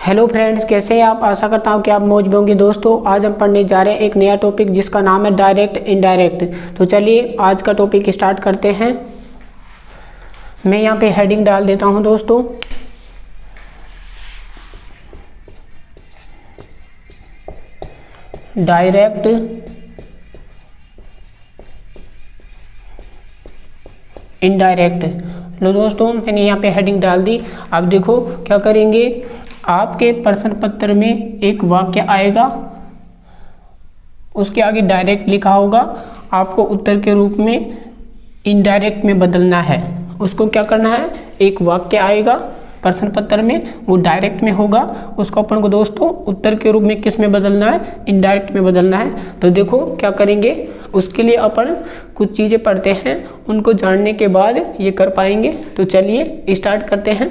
Hello friends, कैसे हैं आप। आशा करता हूं कि आप मौज में होंगे। दोस्तों, आज हम पढ़ने जा रहे हैं एक नया टॉपिक जिसका नाम है डायरेक्ट इनडायरेक्ट। तो चलिए आज का टॉपिक स्टार्ट करते हैं। मैं यहाँ पे हेडिंग डाल देता हूं दोस्तों। Direct indirect. लो दोस्तों, मैंने यहाँ पे हेडिंग डाल दी। अब देखो क्या करेंगे। आपके प्रश्न पत्र में एक वाक्य आएगा, उसके आगे डायरेक्ट लिखा होगा। आपको उत्तर के रूप में इनडायरेक्ट में बदलना है। उसको क्या करना है, एक वाक्य आएगा प्रश्न पत्र में, वो डायरेक्ट में होगा। उसको अपन को दोस्तों उत्तर के रूप में किस में बदलना है, इनडायरेक्ट में बदलना है। तो देखो क्या करेंगे, उसके लिए अपन कुछ चीज़ें पढ़ते हैं, उनको जानने के बाद ये कर पाएंगे। तो चलिए स्टार्ट करते हैं।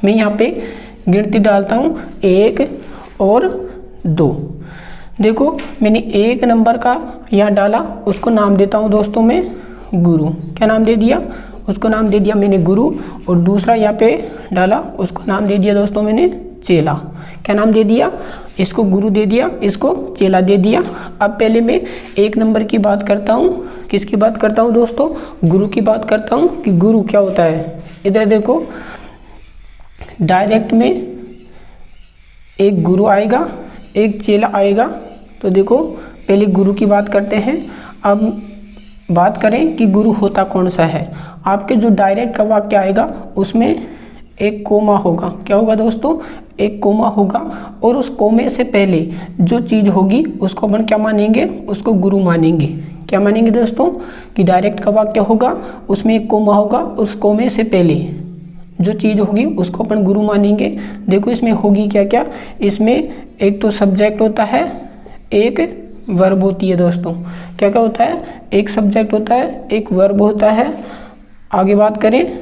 मैं यहाँ पे गिनती डालता हूँ 1 और 2। देखो मैंने 1 नंबर का यहाँ डाला, उसको नाम देता हूँ दोस्तों मैं गुरु। क्या नाम दे दिया, उसको नाम दे दिया मैंने गुरु। और दूसरा यहाँ पे डाला, उसको नाम दे दिया दोस्तों मैंने चेला। क्या नाम दे दिया, इसको गुरु दे दिया, इसको चेला दे दिया। अब पहले मैं 1 नंबर की बात करता हूँ। किसकी बात करता हूँ दोस्तों, गुरु की बात करता हूँ कि गुरु क्या होता है। इधर देखो, डायरेक्ट में एक गुरु आएगा, एक चेला आएगा। तो देखो पहले गुरु की बात करते हैं। अब बात करें कि गुरु होता कौन सा है। आपके जो डायरेक्ट का वाक्य आएगा उसमें एक कोमा होगा। क्या होगा दोस्तों, एक कोमा होगा। और उस कोमे से पहले जो चीज़ होगी उसको अपन क्या मानेंगे, उसको गुरु मानेंगे। क्या मानेंगे दोस्तों, कि डायरेक्ट का वाक्य होगा, उसमें एक कोमा होगा, उस कोमे से पहले जो चीज़ होगी उसको अपन गुरु मानेंगे। देखो इसमें होगी क्या क्या, इसमें एक तो सब्जेक्ट होता है, एक वर्ब होती है दोस्तों। क्या क्या होता है, एक सब्जेक्ट होता है, एक वर्ब होता है। आगे बात करें,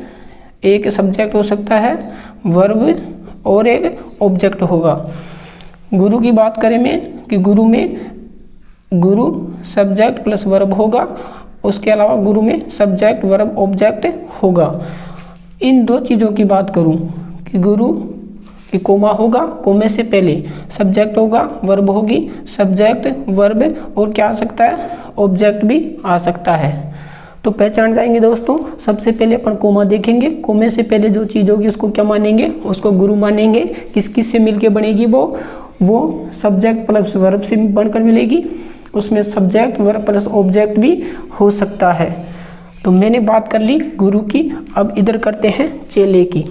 एक सब्जेक्ट हो सकता है, वर्ब और एक ऑब्जेक्ट होगा। गुरु की बात करें मैं कि गुरु में गुरु सब्जेक्ट प्लस वर्ब होगा। उसके अलावा गुरु में सब्जेक्ट वर्ब ऑब्जेक्ट होगा। इन 2 चीज़ों की बात करूं कि गुरु की कोमा होगा, कोमे से पहले सब्जेक्ट होगा, वर्ब होगी, सब्जेक्ट वर्ब और क्या आ सकता है, ऑब्जेक्ट भी आ सकता है। तो पहचान जाएंगे दोस्तों। सबसे पहले अपन कोमा देखेंगे। कोमे से पहले जो चीज़ होगी उसको क्या मानेंगे, उसको गुरु मानेंगे। किस किस से मिलके बनेगी, वो सब्जेक्ट प्लस वर्ब से बनकर मिलेगी। उसमें सब्जेक्ट वर्ब प्लस ऑब्जेक्ट भी हो सकता है। तो मैंने बात कर ली गुरु की। अब इधर करते हैं चेले की।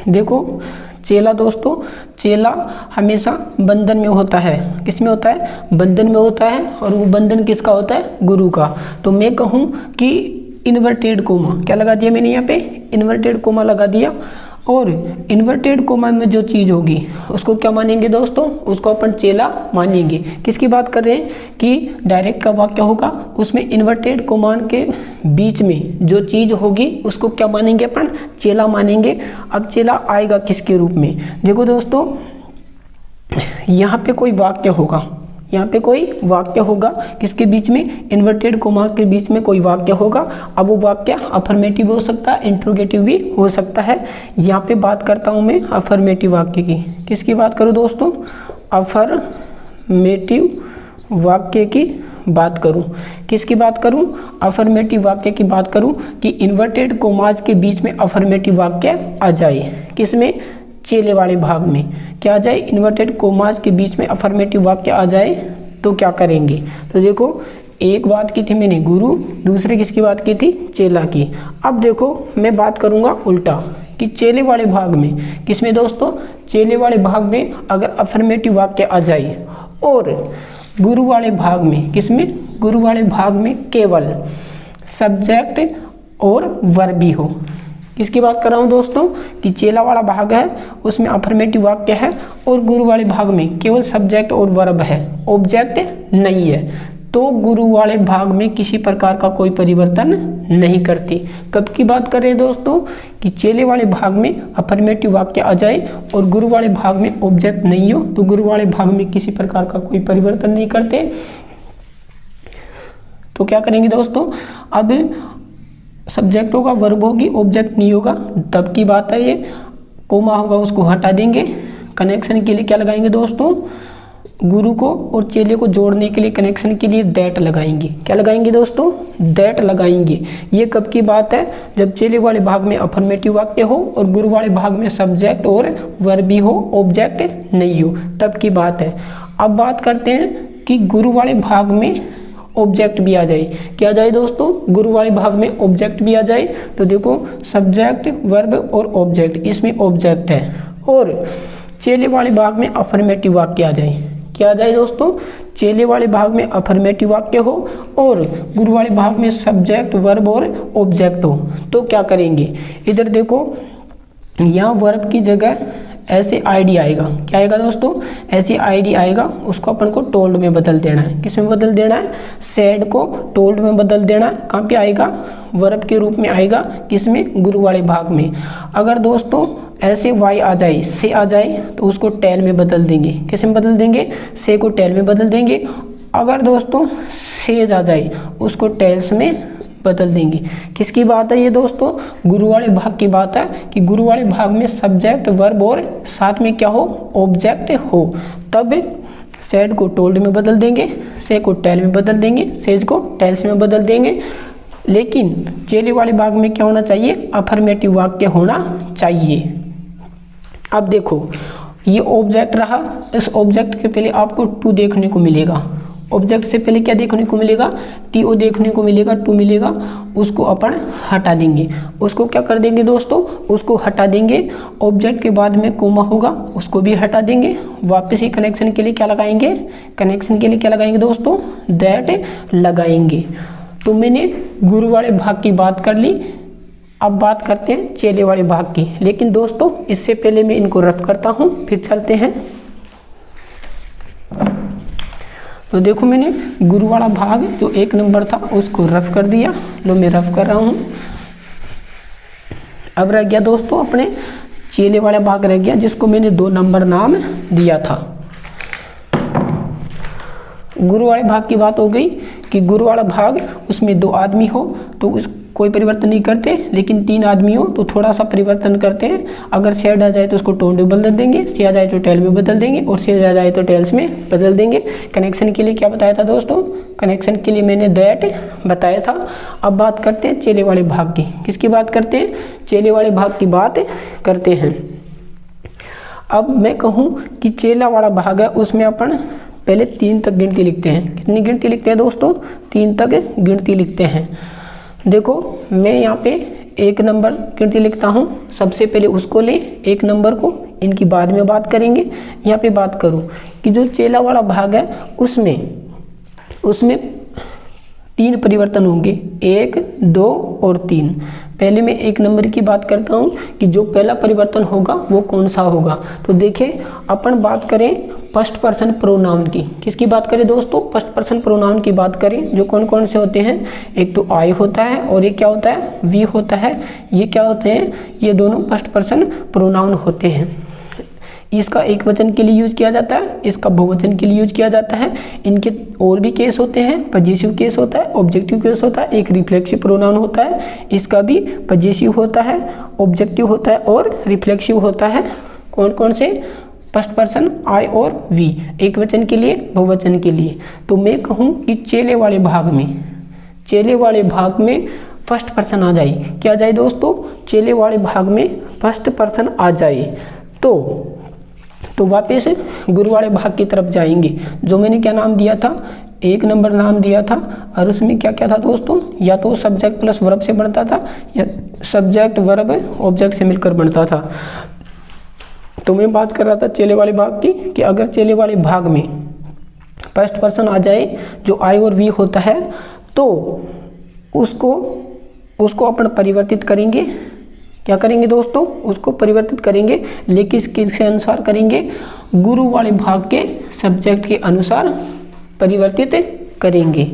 देखो चेला दोस्तों, चेला हमेशा बंधन में होता है। किस में होता है, बंधन में होता है। और वो बंधन किसका होता है, गुरु का। तो मैं कहूँ कि इन्वर्टेड कोमा, क्या लगा दिया मैंने यहाँ पे, इन्वर्टेड कोमा लगा दिया। और इन्वर्टेड कोमा में जो चीज़ होगी उसको क्या मानेंगे दोस्तों, उसको अपन चेला मानेंगे। किसकी बात कर रहे हैं कि डायरेक्ट का वाक्य होगा, उसमें इन्वर्टेड कोमा के बीच में जो चीज़ होगी उसको क्या मानेंगे, अपन चेला मानेंगे। अब चेला आएगा किसके रूप में, देखो दोस्तों यहाँ पे कोई वाक्य होगा, यहाँ पे कोई वाक्य होगा। किसके बीच में, इन्वर्टेड कोमा के बीच में कोई वाक्य होगा। अब वो वाक्य अफर्मेटिव हो सकता है, इंट्रोगेटिव भी हो सकता है। यहाँ पे बात करता हूँ मैं अफर्मेटिव वाक्य की। किसकी बात करूँ दोस्तों, अफर्मेटिव वाक्य की बात करूँ। किसकी बात करूँ, अफर्मेटिव वाक्य की बात करूँ कि इन्वर्टेड कोमाज के बीच में अफर्मेटिव वाक्य आ जाए। किसमें, चेले वाले भाग में क्या आ जाए, इन्वर्टेड कोमाज के बीच में अफर्मेटिव वाक्य आ जाए। तो क्या करेंगे, तो देखो एक बात की थी मैंने गुरु, दूसरे किसकी बात की थी, चेला की। अब देखो मैं बात करूंगा उल्टा कि चेले वाले भाग में, किसमें दोस्तों, चेले वाले भाग में अगर अफर्मेटिव वाक्य आ जाए और गुरु वाले भाग में, किसमें, गुरु वाले भाग में केवल सब्जेक्ट और वर्ब भी हो। किसकी बात कर रहा हूँ दोस्तों, कि चेला वाला भाग है उसमें अफर्मेटिव वाक्य है और गुरु वाले भाग में केवल सब्जेक्ट और वर्ब है, ऑब्जेक्ट नहीं है। तो गुरु वाले भाग में किसी प्रकार का कोई परिवर्तन नहीं करती। कब की बात कर रहे हैं दोस्तों, कि चेले वाले भाग में अफर्मेटिव वाक्य आ जाए और गुरु वाले भाग में ऑब्जेक्ट नहीं हो, तो गुरु वाले भाग में किसी प्रकार का कोई परिवर्तन नहीं करते। तो क्या करेंगे दोस्तों, अब सब्जेक्ट होगा, वर्ब होगी, ऑब्जेक्ट नहीं होगा, तब की बात है ये। कोमा होगा उसको हटा देंगे। कनेक्शन के लिए क्या लगाएंगे दोस्तों, गुरु को और चेले को जोड़ने के लिए कनेक्शन के लिए दैट लगाएंगे। क्या लगाएंगे दोस्तों, दैट लगाएंगे। ये कब की बात है, जब चेले वाले भाग में अफर्मेटिव वाक्य हो और गुरु वाले भाग में सब्जेक्ट और वर्ब भी हो, ऑब्जेक्ट नहीं हो, तब की बात है। अब बात करते हैं कि गुरु वाले भाग में ऑब्जेक्ट भी आ जाए। क्या आ जाए दोस्तों, गुरु वाले भाग में ऑब्जेक्ट भी आ जाए। तो देखो सब्जेक्ट, वर्ब और ऑब्जेक्ट, इसमें ऑब्जेक्ट है। और चेले वाले भाग में अफर्मेटिव वाक्य आ जाए। क्या आ जाए दोस्तों, चेले वाले भाग में अफर्मेटिव वाक्य हो और गुरु वाले भाग में सब्जेक्ट, वर्ब और ऑब्जेक्ट हो, तो क्या करेंगे, इधर देखो यहाँ वर्ब की जगह ऐसे आईडी आएगा। क्या आएगा दोस्तों, ऐसी आईडी आएगा, उसको अपन को टोल्ड में बदल देना है। किस में बदल देना है, सेड को टोल्ड में बदल देना है। कहाँ पे आएगा, वर्ब के रूप में आएगा, किसमें, गुरु वाले भाग में। अगर दोस्तों ऐसे वाई आ जाए, से आ जाए, तो उसको टेल में बदल देंगे। किस में बदल देंगे, से को टेल में बदल देंगे। अगर दोस्तों सेज आ जाए, उसको टेल्स में बदल देंगे। किसकी बात है ये दोस्तों, गुरु वाले भाग की बात है कि गुरु वाले भाग में सब्जेक्ट, वर्ब और साथ में क्या हो, ऑब्जेक्ट हो, तब सेड को टोल्ड में बदल देंगे, से को टेल में बदल देंगे, सेज को टेल्स में बदल देंगे। लेकिन चेले वाले भाग में क्या होना चाहिए, अफर्मेटिव वाक्य होना चाहिए। अब देखो ये ऑब्जेक्ट रहा, इस ऑब्जेक्ट के पहले आपको टू देखने को मिलेगा। ऑब्जेक्ट से पहले क्या देखने को मिलेगा, टी ओ देखने को मिलेगा, टू मिलेगा, उसको अपन हटा देंगे। उसको क्या कर देंगे दोस्तों, उसको हटा देंगे। ऑब्जेक्ट के बाद में कोमा होगा, उसको भी हटा देंगे। वापस ही कनेक्शन के लिए क्या लगाएंगे, कनेक्शन के लिए क्या लगाएंगे दोस्तों, दैट लगाएंगे। तो मैंने गुरु वाले भाग की बात कर ली। अब बात करते हैं चेले वाले भाग की। लेकिन दोस्तों इससे पहले मैं इनको रफ करता हूँ, फिर चलते हैं। तो देखो मैंने गुरु वाला भाग जो 1 नंबर था उसको रफ कर दिया। लो मैं रफ कर रहा हूँ। अब रह गया दोस्तों अपने चेले वाला भाग रह गया, जिसको मैंने 2 नंबर नाम दिया था। गुरु वाले भाग की बात हो गई कि गुरु वाला भाग उसमें 2 आदमी हो तो उस कोई परिवर्तन नहीं करते, लेकिन 3 आदमी हो तो थोड़ा सा परिवर्तन करते हैं। अगर सेड आ जाए तो उसको टोल्ड में बदल देंगे, से आ जाए तो टेल में बदल देंगे, और से आ जाए तो टेल्स में बदल देंगे। कनेक्शन के लिए क्या बताया था दोस्तों, कनेक्शन के लिए मैंने दैट बताया था। अब बात करते हैं चेले वाले भाग की। किसकी बात करते हैं, चेले वाले भाग की बात करते हैं। अब मैं कहूँ कि चेला वाला भाग है, उसमें अपन पहले 3 तक गिनती लिखते हैं। कितनी गिनती लिखते हैं दोस्तों, 3 तक गिनती लिखते हैं। देखो मैं यहाँ पे 1 नंबर गिनती लिखता हूँ। सबसे पहले उसको ले 1 नंबर को, इनकी बाद में बात करेंगे। यहाँ पे बात करूँ कि जो चेला वाला भाग है उसमें 3 परिवर्तन होंगे, 1, 2 और 3। पहले मैं 1 नंबर की बात करता हूँ कि जो पहला परिवर्तन होगा वो कौन सा होगा। तो देखिए अपन बात करें फर्स्ट पर्सन प्रोनाउन की। किसकी बात करें दोस्तों, फर्स्ट पर्सन प्रोनाउन की बात करें। जो कौन कौन से होते हैं, एक तो आई होता है और ये क्या होता है, वी होता है। ये क्या होते हैं, ये दोनों फर्स्ट पर्सन प्रोनाउन होते हैं। इसका एक वचन के लिए यूज किया जाता है, इसका बहुवचन के लिए यूज किया जाता है। इनके और भी केस होते हैं, पजेसिव केस होता है, ऑब्जेक्टिव केस होता है, एक रिफ्लेक्सिव प्रोनाउन होता है, इसका भी पजेसिव होता है, ऑब्जेक्टिव होता है और रिफ्लेक्सिव होता है। कौन कौन से, फर्स्ट पर्सन आई और वी, एक वचन के लिए, बहुवचन के लिए। तो मैं कहूँ कि चेले वाले भाग में फर्स्ट पर्सन आ जाए। क्या आ जाए दोस्तों, चेले वाले भाग में फर्स्ट पर्सन आ जाए तो वापस गुरु वाले भाग की तरफ जाएंगे। जो मैंने क्या नाम दिया था, 1 नंबर नाम दिया था, और उसमें क्या क्या था दोस्तों, या तो सब्जेक्ट प्लस वर्ब से बनता था या सब्जेक्ट वर्ब ऑब्जेक्ट से मिलकर बनता था। तो मैं बात कर रहा था चेले वाले भाग की कि अगर चेले वाले भाग में फर्स्ट पर्सन आ जाए जो आई और वी होता है तो उसको अपन परिवर्तित करेंगे। क्या करेंगे दोस्तों, उसको परिवर्तित करेंगे, लेकिन किसके अनुसार करेंगे, गुरु वाले भाग के सब्जेक्ट के अनुसार परिवर्तित करेंगे।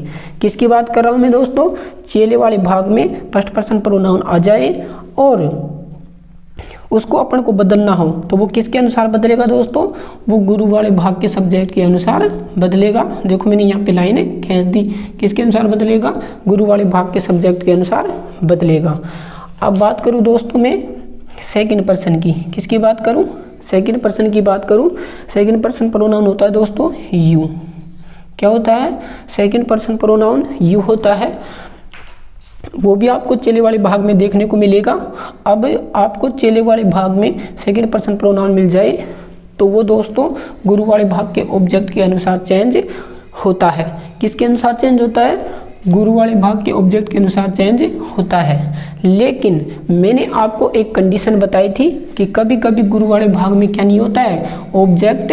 किसकी बात कर रहा हूँ मैं दोस्तों, चेले वाले भाग में फर्स्ट पर्सन प्रोनाउन आ जाए और उसको अपन को बदलना हो तो वो किसके अनुसार बदलेगा दोस्तों, वो गुरु वाले भाग के सब्जेक्ट के अनुसार बदलेगा। देखो मैंने यहाँ पे लाइन खींच दी, किसके अनुसार बदलेगा, गुरु वाले भाग के सब्जेक्ट के अनुसार बदलेगा। अब बात करूँ दोस्तों मैं सेकंड पर्सन की, किसकी बात करूं, सेकंड पर्सन की बात करूं। सेकंड पर्सन प्रोनाउन होता है दोस्तों यू। क्या होता है, सेकंड पर्सन प्रोनाउन यू होता है। वो भी आपको चेले वाले भाग में देखने को मिलेगा। अब आपको चेले वाले भाग में सेकंड पर्सन प्रोनाउन मिल जाए तो वो दोस्तों गुरु वाले भाग के ऑब्जेक्ट के अनुसार चेंज होता है। किसके अनुसार चेंज होता है, गुरु वाले भाग के ऑब्जेक्ट के अनुसार चेंज होता है। लेकिन मैंने आपको एक कंडीशन बताई थी कि कभी कभी गुरु वाले भाग में क्या नहीं होता है, ऑब्जेक्ट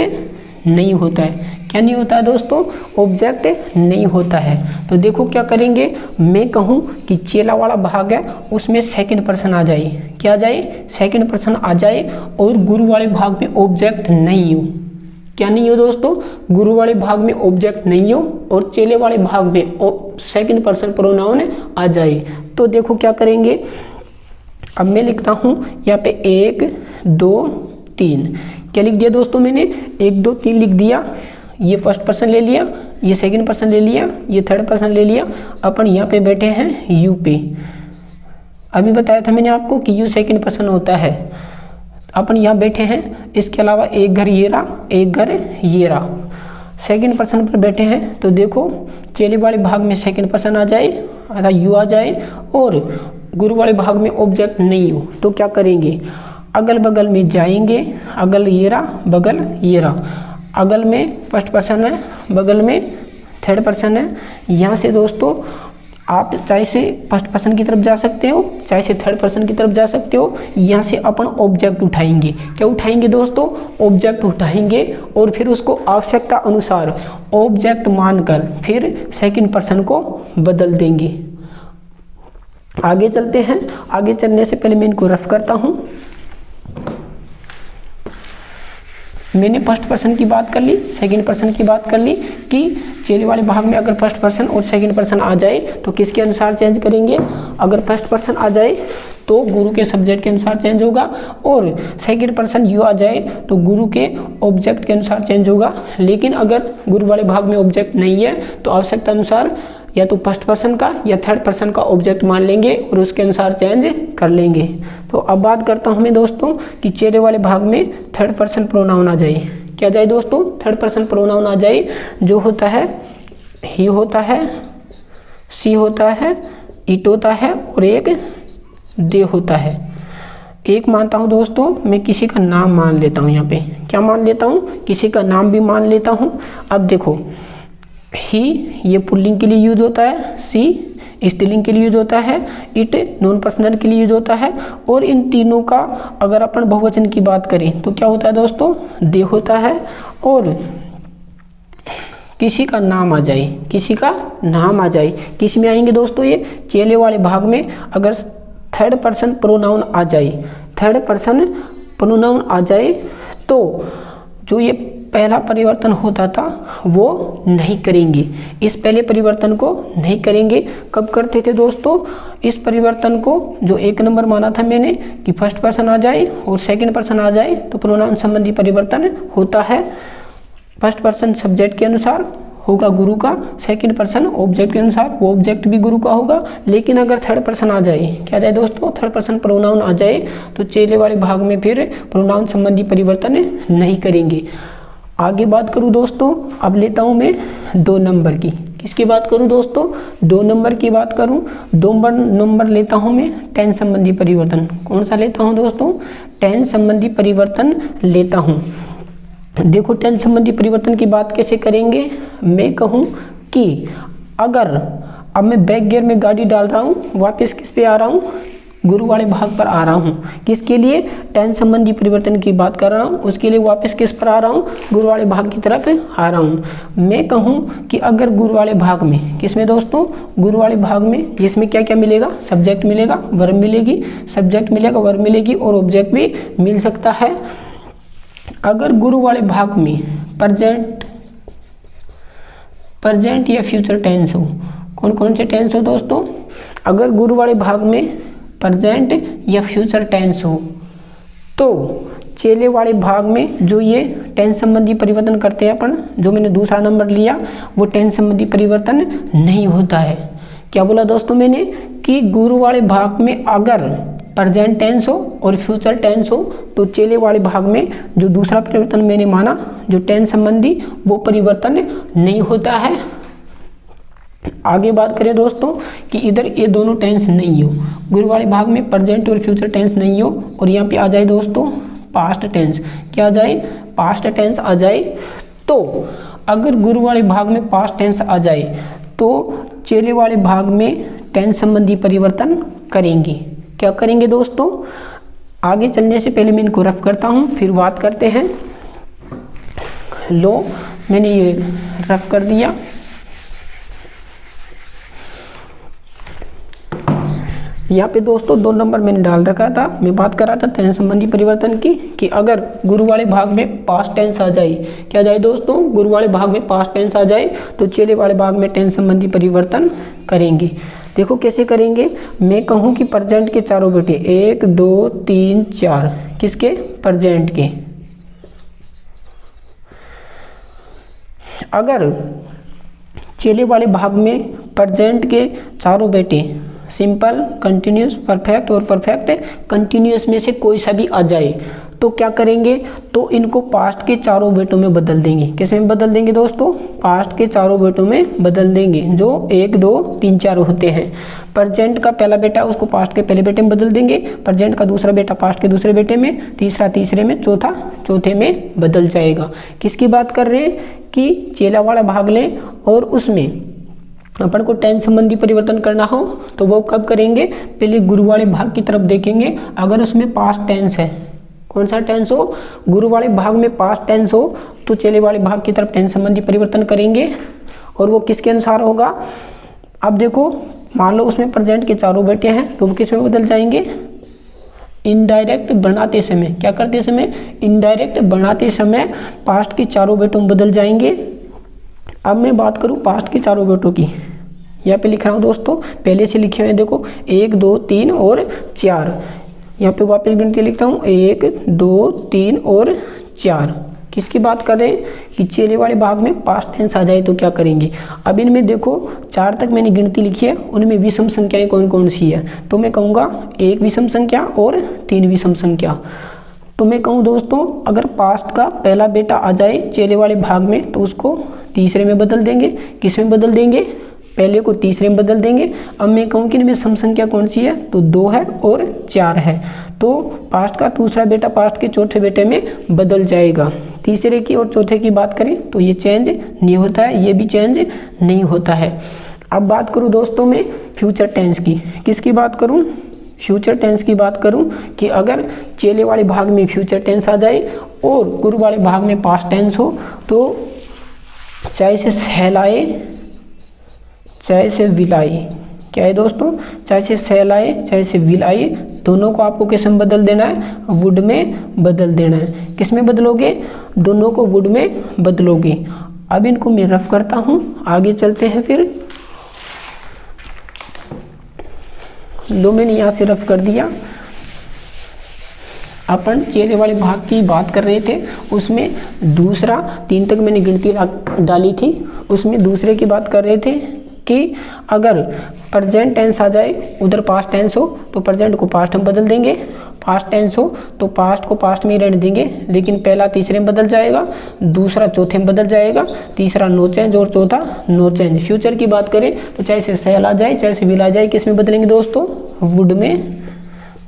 नहीं होता है। क्या नहीं होता है दोस्तों, ऑब्जेक्ट नहीं होता है। तो देखो क्या करेंगे, मैं कहूँ कि चेला वाला भाग है उसमें सेकंड पर्सन आ जाए, क्या आ जाए, सेकंड पर्सन आ जाए और गुरु वाले भाग में ऑब्जेक्ट नहीं हो। क्या नहीं हो दोस्तों, गुरु वाले भाग में ऑब्जेक्ट नहीं हो और चेले वाले भाग में सेकंड पर्सन प्रोनाउन आ जाए। तो देखो क्या करेंगे, अब मैं लिखता हूँ यहाँ पे 1 2 3। क्या लिख दिया दोस्तों मैंने, 1 2 3 लिख दिया। ये फर्स्ट पर्सन ले लिया, ये सेकंड पर्सन ले लिया, ये थर्ड पर्सन ले लिया। अपन यहाँ पे बैठे हैं यू पे। अभी बताया था मैंने आपको कि यू सेकंड पर्सन होता है। अपन यहाँ बैठे हैं, इसके अलावा एक घर ये रहा, एक घर ये रहा। सेकंड पर्सन पर बैठे हैं तो देखो चेले वाले भाग में सेकंड पर्सन आ जाए, यू आ जाए और गुरु वाले भाग में ऑब्जेक्ट नहीं हो। तो क्या करेंगे, अगल बगल में जाएंगे, अगल ये रहा, बगल ये रहा। अगल में फर्स्ट पर्सन है, बगल में थर्ड पर्सन है। यहाँ से दोस्तों आप चाहे से फर्स्ट पर्सन की तरफ जा सकते हो, चाहे से थर्ड पर्सन की तरफ जा सकते हो। यहाँ से अपन ऑब्जेक्ट उठाएंगे। क्या उठाएंगे दोस्तों, ऑब्जेक्ट उठाएंगे और फिर उसको आवश्यकता अनुसार ऑब्जेक्ट मानकर फिर सेकंड पर्सन को बदल देंगे। आगे चलते हैं। आगे चलने से पहले मैं इनको रफ करता हूँ। मैंने फर्स्ट पर्सन की बात कर ली, सेकंड पर्सन की बात कर ली कि चेले वाले भाग में अगर फर्स्ट पर्सन और सेकंड पर्सन आ जाए तो किसके अनुसार चेंज करेंगे। अगर फर्स्ट पर्सन आ जाए तो गुरु के सब्जेक्ट के अनुसार चेंज होगा और सेकंड पर्सन यू आ जाए तो गुरु के ऑब्जेक्ट के अनुसार चेंज होगा। लेकिन अगर गुरु वाले भाग में ऑब्जेक्ट नहीं है तो आवश्यकता अनुसार या तो फर्स्ट पर्सन का या थर्ड पर्सन का ऑब्जेक्ट मान लेंगे और उसके अनुसार चेंज कर लेंगे। तो अब बात करता हूँ मैं दोस्तों कि चेले वाले भाग में थर्ड पर्सन प्रोनाउन आ जाए। क्या जाए दोस्तों, थर्ड पर्सन प्रोनाउन आ जाए, जो होता है ही होता है, सी होता है, इट होता है और एक दे होता है। एक मानता हूँ दोस्तों, मैं किसी का नाम मान लेता हूँ। यहाँ पे क्या मान लेता हूँ, किसी का नाम भी मान लेता हूँ। अब देखो ही ये पुल्लिंग के लिए यूज होता है, सी स्त्रीलिंग के लिए यूज होता है, इट नॉन पर्सनल के लिए यूज होता है और इन तीनों का अगर अपन बहुवचन की बात करें तो क्या होता है दोस्तों, दे होता है। और किसी का नाम आ जाए, किसी का नाम आ जाए, किस में आएंगे दोस्तों, ये चेले वाले भाग में अगर थर्ड पर्सन प्रोनाउन आ जाए, थर्ड पर्सन प्रोनाउन आ जाए तो जो ये पहला परिवर्तन होता था वो नहीं करेंगे, इस पहले परिवर्तन को नहीं करेंगे। कब करते थे दोस्तों, इस परिवर्तन को जो एक नंबर माना था मैंने कि फर्स्ट पर्सन आ जाए और सेकंड पर्सन आ जाए तो प्रोनाउन संबंधी परिवर्तन होता है। फर्स्ट पर्सन सब्जेक्ट के अनुसार होगा गुरु का, सेकंड पर्सन ऑब्जेक्ट के अनुसार, वो ऑब्जेक्ट भी गुरु का होगा। लेकिन अगर थर्ड पर्सन आ जाए, क्या जाए दोस्तों, थर्ड पर्सन प्रोनाउन आ जाए तो चेले वाले भाग में फिर प्रोनाउन संबंधी परिवर्तन नहीं करेंगे। आगे बात करूं दोस्तों, अब लेता हूं मैं 2 नंबर की। किसकी बात करूं दोस्तों, 2 नंबर की बात करूं। 2 नंबर लेता हूं मैं टेंस संबंधी परिवर्तन। कौन सा लेता हूं दोस्तों, टेंस संबंधी परिवर्तन लेता हूं। देखो टेंस संबंधी परिवर्तन की बात कैसे करेंगे, मैं कहूं कि अगर अब मैं बैक गियर में गाड़ी डाल रहा हूं, वापस किस पे आ रहा हूं, गुरु वाले भाग पर आ रहा हूँ। किसके लिए, टेंस संबंधी परिवर्तन की बात कर रहा हूँ, उसके लिए वापस किस पर आ रहा हूँ, गुरु वाले भाग की तरफ आ रहा हूँ। मैं कहूँ कि अगर गुरु वाले भाग में, किसमें दोस्तों, गुरु वाले भाग में, जिसमें क्या क्या मिलेगा, सब्जेक्ट मिलेगा, वर्ब मिलेगी, सब्जेक्ट मिलेगा, वर्ब मिलेगी और ऑब्जेक्ट भी मिल सकता है। अगर गुरु वाले भाग में प्रेजेंट या फ्यूचर टेंस हो, कौन कौन से टेंस हो दोस्तों, अगर गुरु वाले भाग में प्रेजेंट या फ्यूचर टेंस हो तो चेले वाले भाग में जो ये टेंस संबंधी परिवर्तन करते हैं अपन, जो मैंने दूसरा नंबर लिया, वो टेंस संबंधी परिवर्तन नहीं होता है। क्या बोला दोस्तों मैंने कि गुरु वाले भाग में अगर प्रेजेंट टेंस हो और फ्यूचर टेंस हो तो चेले वाले भाग में जो दूसरा परिवर्तन मैंने माना जो टेंस संबंधी वो परिवर्तन नहीं होता है। आगे बात करें दोस्तों कि इधर ये दोनों टेंस नहीं हो, गुरु वाले भाग में प्रेजेंट और फ्यूचर टेंस नहीं हो और यहाँ पे आ जाए दोस्तों पास्ट टेंस, क्या आ जाए पास्ट टेंस आ जाए। तो अगर गुरु वाले भाग में पास्ट टेंस आ जाए तो चेले वाले भाग में टेंस संबंधी परिवर्तन करेंगे। क्या करेंगे दोस्तों, आगे चलने से पहले मैं इनको रफ करता हूँ फिर बात करते हैं। लो मैंने ये रफ कर दिया। यहाँ पे दोस्तों 2 नंबर मैंने डाल रखा था, मैं बात कर रहा था टेंस संबंधी परिवर्तन की कि अगर गुरु वाले भाग में पास्ट टेंस आ जाए, क्या जाए दोस्तों, गुरु वाले भाग में पास्ट टेंस आ जाए तो चेले वाले भाग में टेंस संबंधी परिवर्तन करेंगे। देखो कैसे करेंगे, मैं कहूँ कि प्रेजेंट के चारों बेटे 1 2 3 4 किसके, प्रेजेंट के। अगर चेले वाले भाग में प्रेजेंट के चारों बेटे सिंपल, कंटिन्यूस, परफेक्ट और परफेक्ट कंटिन्यूस में से कोई सा भी आ जाए तो क्या करेंगे, तो इनको पास्ट के चारों बेटों में बदल देंगे। किस में बदल देंगे दोस्तों, पास्ट के चारों बेटों में बदल देंगे जो 1 2 3 4 होते हैं। प्रेजेंट का पहला बेटा उसको पास्ट के पहले बेटे में बदल देंगे, प्रेजेंट का दूसरा बेटा पास्ट के दूसरे बेटे में, तीसरा तीसरे में, चौथा चौथे में बदल जाएगा। किसकी बात कर रहे हैं कि चेला वाला भाग लें और उसमें अपन को टेंस संबंधी परिवर्तन करना हो तो वो कब करेंगे, पहले गुरु वाले भाग की तरफ देखेंगे। अगर उसमें पास्ट टेंस है, कौन सा टेंस हो, गुरु वाले भाग में पास्ट टेंस हो तो चेले वाले भाग की तरफ टेंस संबंधी परिवर्तन करेंगे और वो किसके अनुसार होगा। अब देखो मान लो उसमें प्रेजेंट के चारों बेटे हैं तो वो किस में बदल जाएंगे, इनडायरेक्ट बनाते समय, क्या करते समय, इनडायरेक्ट बनाते समय पास्ट के चारों बेटों में बदल जाएंगे। अब मैं बात करूं पास्ट के चारों बेटों की, यहाँ पे लिख रहा हूँ दोस्तों, पहले से लिखे हुए देखो 1 2 3 और 4, यहाँ पे वापस गिनती लिखता हूँ 1 2 3 और 4। किसकी बात कर रहे हैं कि चेले वाले भाग में पास्ट टेंस आ जाए तो क्या करेंगे। अब इनमें देखो 4 तक मैंने गिनती लिखी है, उनमें विषम संख्याएं कौन कौन सी है, तो मैं कहूँगा 1 विषम संख्या और 3 विषम संख्या। तो मैं कहूँ दोस्तों अगर पास्ट का पहला बेटा आ जाए चेले वाले भाग में तो उसको तीसरे में बदल देंगे। किस में बदल देंगे, पहले को तीसरे में बदल देंगे। अब मैं कहूँ कि इनमें सम संख्या कौन सी है, तो 2 है और 4 है, तो पास्ट का दूसरा बेटा पास्ट के चौथे बेटे में बदल जाएगा। तीसरे की और चौथे की बात करें तो ये चेंज नहीं होता है, ये भी चेंज नहीं होता है। अब बात करूँ दोस्तों मैं फ्यूचर टेंस की, किसकी बात करूँ, फ्यूचर टेंस की बात करूं कि अगर चेले वाले भाग में फ्यूचर टेंस आ जाए और गुरु वाले भाग में पास्ट टेंस हो तो चाहे से सहलाए चाहे से विलाए, क्या है दोस्तों, चाहे से सहलाए चाहे से विलाए, दोनों को आपको किस में बदल देना है, वुड में बदल देना है। किस में बदलोगे, दोनों को वुड में बदलोगे। अब इनको मैं रफ करता हूँ, आगे चलते हैं फिर। लो मैंने यहाँ से रफ कर दिया। अपन चेले वाले भाग की बात कर रहे थे, उसमें दूसरा 3 तक मैंने गिनती डाली थी, उसमें दूसरे की बात कर रहे थे कि अगर प्रेजेंट टेंस आ जाए उधर पास्ट टेंस हो तो प्रेजेंट को पास्ट में बदल देंगे, पास्ट टेंस हो तो पास्ट को पास्ट में ही रहने देंगे, लेकिन पहला तीसरे में बदल जाएगा, दूसरा चौथे में बदल जाएगा, तीसरा नो चेंज और चौथा नो चेंज। फ्यूचर की बात करें तो चाहे से सेल आ जाए चाहे से विल आ जाए, किस में बदलेंगे दोस्तों, वुड में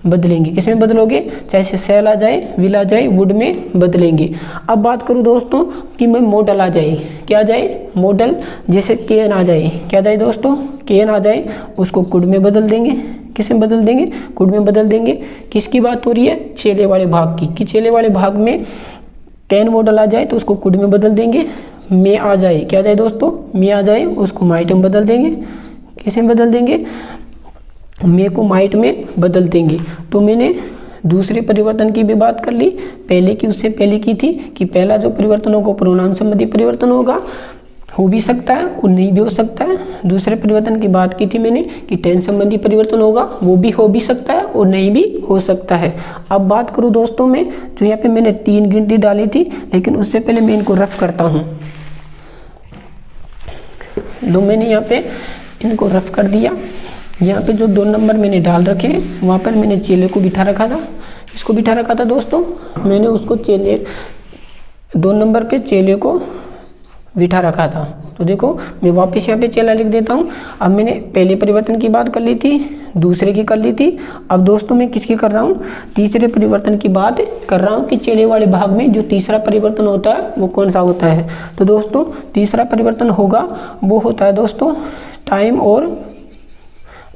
बदलेंगे। किस में बदलोगे, चाहे से सेल आ जाए विल आ जाए, वुड में बदलेंगे। अब बात करूँ दोस्तों कि मैं मॉडल आ जाए, क्या आ जाए, मॉडल, जैसे केन आ जाए, क्या आ जाए दोस्तों, केन आ जाए, उसको कुड में बदल देंगे। किस में बदल देंगे, कुड में बदल देंगे। किसकी बात हो रही है, चेले वाले भाग की, कि चेले वाले भाग में कैन मॉडल आ जाए तो उसको कुड में बदल देंगे। में आ जाए, क्या आ जाए दोस्तों, में आ जाए, उसको माइट में बदल देंगे। किस में बदल देंगे, मे को माइट में बदल देंगे। तो मैंने दूसरे परिवर्तन की भी बात कर ली, पहले की उससे पहले की थी कि पहला जो परिवर्तन होगा प्रोनाउन संबंधी परिवर्तन होगा, हो भी सकता है और नहीं भी हो सकता है। दूसरे परिवर्तन की बात की थी मैंने कि टेंस संबंधी परिवर्तन होगा, वो भी हो भी सकता है और नहीं भी हो सकता है। अब बात करूँ दोस्तों में, जो यहाँ पे मैंने 3 गिनती डाली थी, लेकिन उससे पहले मैं इनको रफ करता हूँ। लो मैंने यहाँ पे इनको रफ कर दिया। यहाँ पे जो 2 नंबर मैंने डाल रखे हैं वहाँ पर मैंने चेले को बिठा रखा था, इसको बिठा रखा था दोस्तों, मैंने उसको चेले 2 नंबर पे चेले को बिठा रखा था। तो देखो मैं वापस यहाँ पे चेला लिख देता हूँ। अब मैंने पहले परिवर्तन की बात कर ली थी, दूसरे की कर ली थी, अब दोस्तों मैं किसकी कर रहा हूँ, तीसरे परिवर्तन की बात कर रहा हूँ कि चेले वाले भाग में जो तीसरा परिवर्तन होता है वो कौन सा होता है। तो दोस्तों तीसरा परिवर्तन होगा वो होता है दोस्तों टाइम और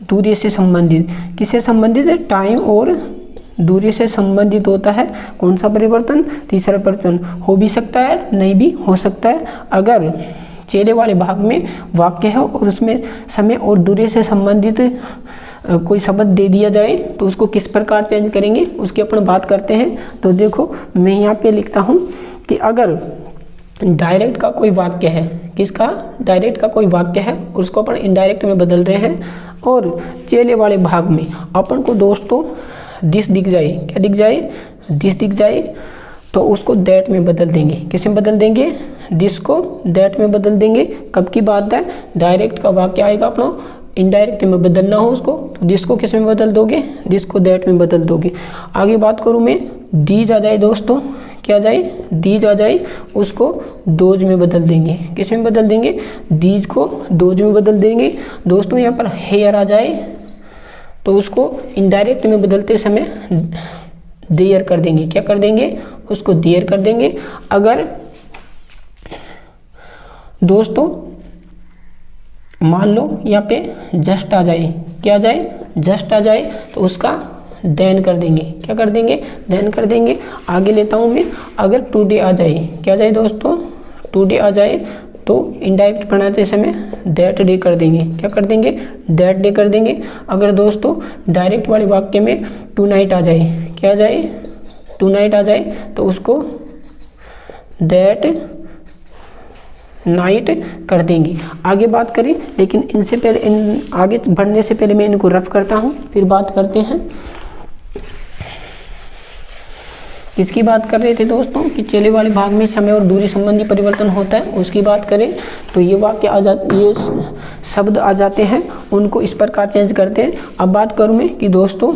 दूरी से संबंधित। किससे संबंधित है, टाइम और दूरी से संबंधित होता है कौन सा परिवर्तन, तीसरा परिवर्तन। हो भी सकता है नहीं भी हो सकता है। अगर चेले वाले भाग में वाक्य है और उसमें समय और दूरी से संबंधित कोई शब्द दे दिया जाए तो उसको किस प्रकार चेंज करेंगे उसकी अपन बात करते हैं। तो देखो मैं यहाँ पे लिखता हूँ कि अगर डायरेक्ट का कोई वाक्य है, किसका, डायरेक्ट का कोई वाक्य है, उसको अपन इनडायरेक्ट में बदल रहे हैं और चेले वाले भाग में अपन को दोस्तों दिस दिख जाए, क्या दिख जाए, दिस दिख जाए, तो उसको दैट में बदल देंगे। किस में बदल देंगे, दिस को दैट में बदल देंगे। कब की बात है, डायरेक्ट का वाक्य आएगा अपना, इनडायरेक्ट में बदलना हो उसको तो दिस को किस में बदल दोगे, दिस को दैट में बदल दोगे। आगे बात करूँ मैं, दीज आ जाए दोस्तों, क्या आ जाए, दीज आ जाए, उसको दोज में बदल देंगे। किस में बदल देंगे, दीज को दोज में बदल देंगे। दोस्तों यहाँ पर हेयर आ जाए तो उसको इनडायरेक्ट में बदलते समय देयर कर देंगे। क्या कर देंगे, उसको देयर कर देंगे। अगर दोस्तों मान लो यहाँ पे जस्ट आ जाए, क्या आ जाए, जस्ट आ जाए, तो उसका देन कर देंगे। क्या कर देंगे, देन कर देंगे। आगे लेता हूँ मैं, अगर टुडे आ जाए, क्या आ जाए दोस्तों, टुडे आ जाए, तो इनडायरेक्ट बनाते समय दैट डे कर देंगे। क्या कर देंगे, दैट डे कर देंगे। अगर दोस्तों डायरेक्ट वाले वाक्य में टू नाइट आ जाए, क्या आ जाए, टू नाइट आ जाए, तो उसको दैट नाइट कर देंगे। आगे बात करें, लेकिन इनसे पहले, इन आगे बढ़ने से पहले मैं इनको रफ करता हूँ, फिर बात करते हैं। किसकी बात कर रहे थे दोस्तों कि चेले वाले भाग में समय और दूरी संबंधी परिवर्तन होता है, उसकी बात करें तो ये वाक्य आ जाते, ये शब्द आ जाते हैं, उनको इस प्रकार चेंज करते हैं। अब बात करूँ मैं कि दोस्तों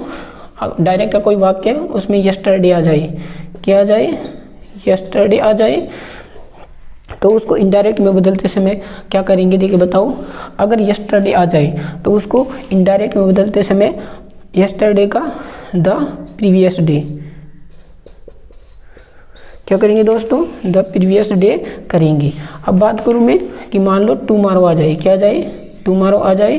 डायरेक्ट का कोई वाक्य है उसमें यस्टरडे आ जाए, क्या आ जाए, यस्टरडे आ जाए, तो उसको इनडायरेक्ट में बदलते समय क्या करेंगे, देखिए बताओ। अगर यस्टरडे आ जाए तो उसको इनडायरेक्ट में बदलते समय यस्टरडे का द प्रीवियस डे, क्या करेंगे दोस्तों, द प्रीवियस डे करेंगे। अब बात करूँ मैं कि मान लो टुमारो आ जाए, क्या आ जाए, टुमारो आ जाए,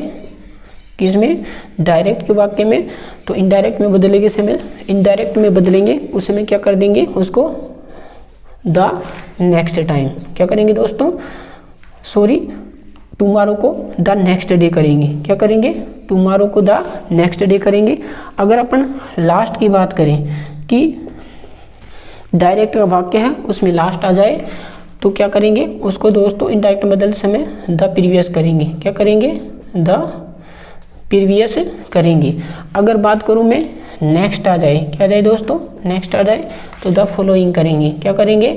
किसमें, डायरेक्ट के वाक्य में, तो इनडायरेक्ट में बदलेंगे समय, इनडायरेक्ट में बदलेंगे उस समय क्या कर देंगे, उसको द नेक्स्ट टाइम, क्या करेंगे दोस्तों, सॉरी, टुमारो को द नेक्स्ट डे करेंगे। क्या करेंगे, टुमारो को द नेक्स्ट डे करेंगे। अगर अपन लास्ट की बात करें कि डायरेक्ट का वाक्य है उसमें लास्ट आ जाए तो क्या करेंगे, उसको दोस्तों इनडायरेक्ट बदलते समय द प्रीवियस करेंगे। क्या करेंगे, द प्रीवियस करेंगे। अगर बात करूँ मैं नेक्स्ट आ जाए, क्या आ जाए दोस्तों, नेक्स्ट आ जाए, तो द फॉलोइंग करेंगे। क्या करेंगे,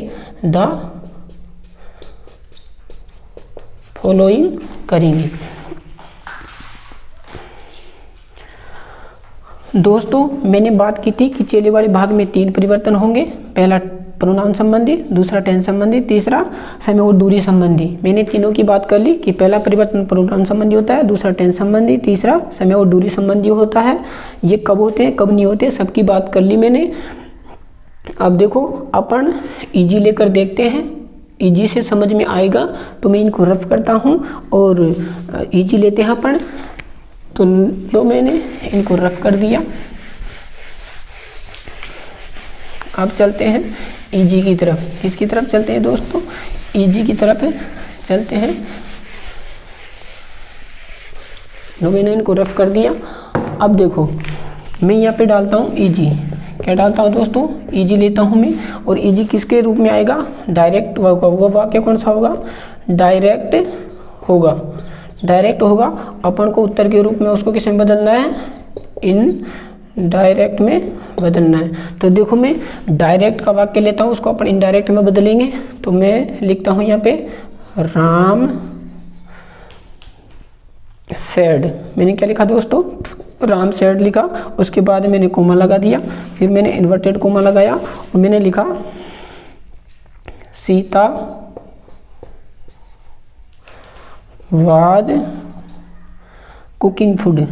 द फॉलोइंग करेंगे। दोस्तों मैंने बात की थी कि चेले वाले भाग में 3 परिवर्तन होंगे, पहला प्रोनाउन संबंधी, दूसरा टेंस संबंधी, तीसरा समय और दूरी संबंधी। मैंने तीनों की बात कर ली कि पहला परिवर्तन प्रोनाउन संबंधी होता है, दूसरा टेंस संबंधी, तीसरा समय और दूरी संबंधी होता है। ये कब होते हैं कब नहीं होते सबकी बात कर ली मैंने। अब देखो अपन ईजी लेकर देखते हैं, ईजी से समझ में आएगा तो मैं इनको रफ करता हूँ और ईजी लेते हैं अपन। तो लो मैंने इनको रफ कर दिया। अब चलते हैं ईजी की तरफ। किसकी तरफ चलते हैं दोस्तों, ईजी की तरफ चलते हैं। लो मैंने इनको रफ कर दिया। अब देखो मैं यहाँ पे डालता हूँ ईजी, क्या डालता हूँ दोस्तों, ईजी लेता हूँ मैं। और ईजी किसके रूप में आएगा, डायरेक्ट वो वाक्य कौन सा होगा, डायरेक्ट होगा, डायरेक्ट होगा। अपन को उत्तर के रूप में उसको किस में बदलना है, इन डायरेक्ट में बदलना है। तो देखो मैं डायरेक्ट का वाक्य लेता हूँ, उसको अपन इनडायरेक्ट में बदलेंगे। तो मैं लिखता हूँ यहाँ पे राम सैड, मैंने क्या लिखा दोस्तों, राम सैड लिखा, उसके बाद मैंने कोमा लगा दिया, फिर मैंने इन्वर्टेड कोमा लगाया और मैंने लिखा Sita was cooking food,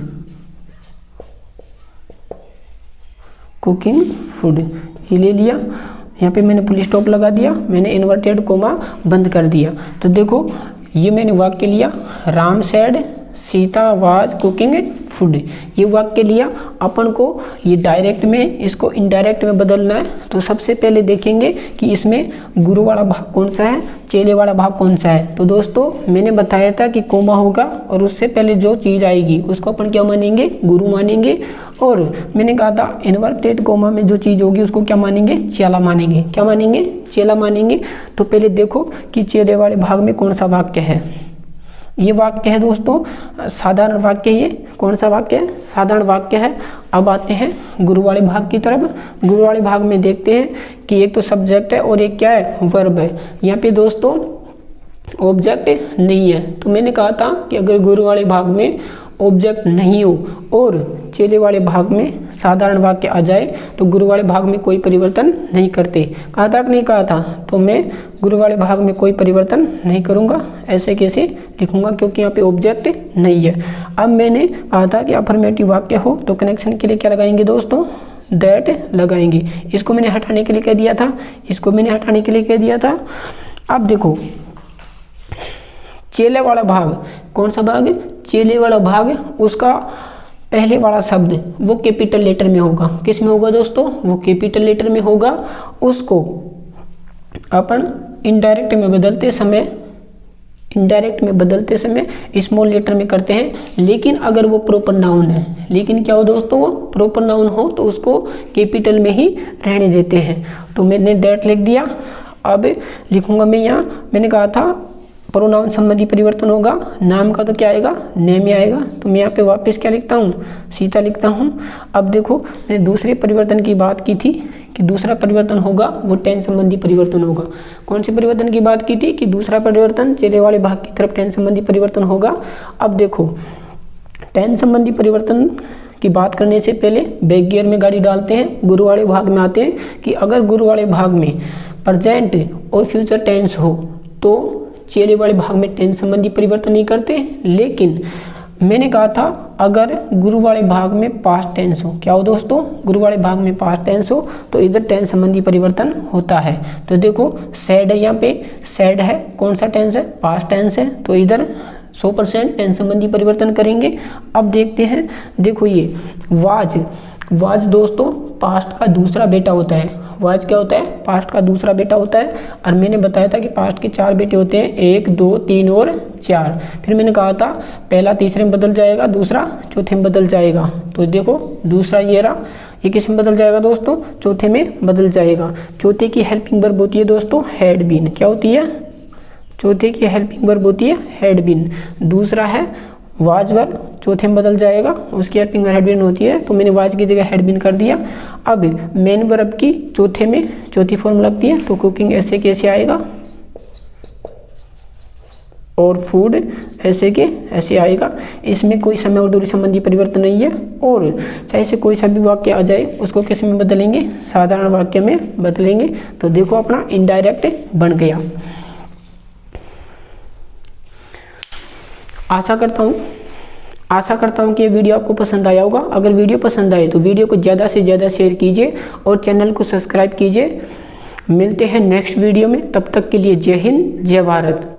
cooking food ये ले लिया। यहाँ पे मैंने फुल स्टॉप लगा दिया, मैंने इन्वर्टेड कोमा बंद कर दिया। तो देखो ये मैंने वाक्य लिया, Ram sad Sita was cooking food, ये वाक्य लिया। अपन को ये डायरेक्ट में इसको इनडायरेक्ट में बदलना है। तो सबसे पहले देखेंगे कि इसमें गुरु वाला भाग कौन सा है, चेले वाला भाग कौन सा है। तो दोस्तों मैंने बताया था कि कोमा होगा और उससे पहले जो चीज़ आएगी उसको अपन क्या मानेंगे, गुरु मानेंगे। और मैंने कहा था इन्वर्टेड कोमा में जो चीज़ होगी उसको क्या मानेंगे, चेला मानेंगे। क्या मानेंगे, चेला मानेंगे। तो पहले देखो कि चेले वाले भाग में कौन सा वाक्य है। ये वाक्य है दोस्तों साधारण वाक्य, ये कौन सा वाक्य है, साधारण वाक्य है। अब आते हैं गुरु वाले भाग की तरफ। गुरु वाले भाग में देखते हैं कि एक तो सब्जेक्ट है और एक क्या है, वर्ब है। यहाँ पे दोस्तों ऑब्जेक्ट नहीं है। तो मैंने कहा था कि अगर गुरु वाले भाग में ऑब्जेक्ट नहीं हो और चेले वाले भाग में साधारण वाक्य आ जाए तो गुरु वाले भाग में कोई परिवर्तन नहीं करते। कहा था कि नहीं कहा था। तो मैं गुरु वाले भाग में कोई परिवर्तन नहीं करूँगा, ऐसे कैसे लिखूँगा क्योंकि यहाँ पे ऑब्जेक्ट नहीं है। अब मैंने कहा था कि अफर्मेटिव वाक्य हो तो कनेक्शन के लिए क्या लगाएंगे दोस्तों, दैट लगाएंगे। इसको मैंने हटाने के लिए कह दिया था, इसको मैंने हटाने के लिए कह दिया था। अब देखो चेले वाला भाग, कौन सा भाग, चेले वाला भाग, उसका पहले वाला शब्द वो कैपिटल लेटर में होगा। किस में होगा दोस्तों, वो कैपिटल लेटर में होगा। उसको अपन इनडायरेक्ट में बदलते समय स्मॉल लेटर में करते हैं। लेकिन अगर वो प्रॉपर नाउन है, लेकिन क्या हो दोस्तों, वो प्रॉपर नाउन हो तो उसको कैपिटल में ही रहने देते हैं। तो मैंने दैट लिख दिया। अब लिखूंगा मैं यहाँ, मैंने कहा था प्रोनाउन संबंधी परिवर्तन होगा, नाम का तो क्या आएगा, नेम ही आएगा। तो मैं यहाँ पे वापस क्या लिखता हूँ, सीता लिखता हूँ। अब देखो मैंने दूसरे परिवर्तन की बात की थी कि दूसरा परिवर्तन होगा वो टेंस संबंधी परिवर्तन होगा। कौन से परिवर्तन की बात की थी कि दूसरा परिवर्तन चेले वाले भाग की तरफ टेंस संबंधी परिवर्तन होगा। अब देखो टेंस संबंधी परिवर्तन की बात करने से पहले बैक गियर में गाड़ी डालते हैं, गुरु वाले भाग में आते हैं कि अगर गुरु वाले भाग में प्रेजेंट और फ्यूचर टेंस हो तो चेले वाले भाग में टेंस संबंधी परिवर्तन नहीं करते। लेकिन मैंने कहा था अगर गुरु वाले भाग में पास्ट टेंस हो, क्या हो दोस्तों, गुरु वाले भाग में पास्ट टेंस हो तो इधर टेंस संबंधी परिवर्तन होता है। तो देखो सैड है, यहाँ पे सैड है, कौन सा टेंस है, पास्ट टेंस है। तो इधर 100% टेंस संबंधी परिवर्तन करेंगे। अब देखते हैं, देखो ये वाज दोस्तों पास्ट का दूसरा बेटा होता है। वाज क्या होता है, पास्ट का दूसरा बेटा होता है। और मैंने बताया था कि पास्ट के 4 बेटे होते हैं, 1 2 3 और 4। फिर मैंने कहा था पहला तीसरे में बदल जाएगा, दूसरा चौथे में बदल जाएगा। तो देखो दूसरा ये रहा, ये किस में बदल जाएगा दोस्तों, चौथे में बदल जाएगा। चौथे की हेल्पिंग वर्ब होती है दोस्तों हैड बीन। क्या होती है, चौथे की हेल्पिंग वर्ब होती है हैड बीन। दूसरा है वाज वर्ब, चौथे में बदल जाएगा, उसकी हेल्पिंग वर्ब हैड बीन होती है। तो मैंने वाज की जगह हैड बीन कर दिया। अब मेन वर्ब की चौथे में चौथी फॉर्म लगती है तो कुकिंग ऐसे कैसे आएगा और फूड ऐसे के ऐसे आएगा। इसमें कोई समय और दूरी संबंधी परिवर्तन नहीं है। और चाहे से कोई सा भी वाक्य आ जाए उसको किस में बदलेंगे, साधारण वाक्य में बदलेंगे। तो देखो अपना इनडायरेक्ट बन गया। आशा करता हूँ कि ये वीडियो आपको पसंद आया होगा। अगर वीडियो पसंद आए तो वीडियो को ज़्यादा से ज़्यादा शेयर कीजिए और चैनल को सब्सक्राइब कीजिए। मिलते हैं नेक्स्ट वीडियो में, तब तक के लिए जय हिंद जय भारत।